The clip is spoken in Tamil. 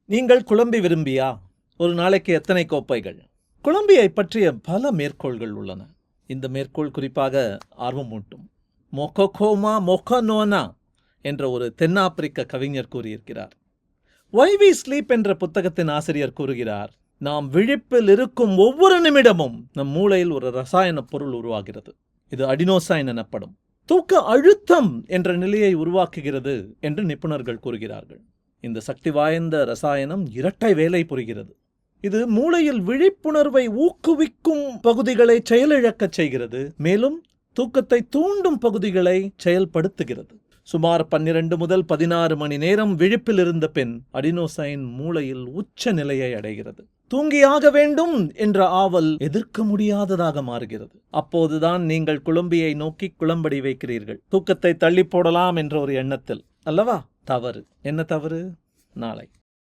நீங்கள் குழம்பி விரும்பியா? ஒரு நாளைக்கு எத்தனை கோப்பைகள்? குழம்பியை பற்றிய பல மேற்கோள்கள் உள்ளன. இந்த மேற்கோள் குறிப்பாக ஆர்வமூட்டும். மொக்கோகோமா மொக்கனோனா என்ற ஒரு தென்னாப்பிரிக்க கவிஞர் கூறியிருக்கிறார். வை வி ஸ்லீப் என்ற புத்தகத்தின் ஆசிரியர் கூறுகிறார், நாம் விழிப்பில் இருக்கும் ஒவ்வொரு நிமிடமும் நம் மூளையில் ஒரு ரசாயன பொருள் உருவாகிறது. இது அடினோசைன் எனப்படும் தூக்க அழுத்தம் என்ற நிலையை உருவாக்குகிறது என்று நிபுணர்கள் கூறுகிறார்கள். இந்த சக்தி வாய்ந்த ரசாயனம் இரட்டை வேலை புரிகிறது. இது மூளையில் விழிப்புணர்வை ஊக்குவிக்கும் பகுதிகளை செயலிழக்கச் செய்கிறது, மேலும் தூக்கத்தை தூண்டும் பகுதிகளை செயல்படுத்துகிறது. சுமார் 12 முதல் 16 மணி நேரம் விழிப்பில் இருந்த பின் அடினோசைன் மூளையில் உச்ச நிலையை அடைகிறது. தூங்கியாக வேண்டும் என்ற ஆவல் எதிர்க்க முடியாததாக மாறுகிறது. அப்போதுதான் நீங்கள் குழம்பியை நோக்கி குளம்படி வைக்கிறீர்கள், தூக்கத்தை தள்ளி போடலாம் என்ற ஒரு எண்ணத்தில் அல்லவா? தவறு. என்ன தவறு? நாளை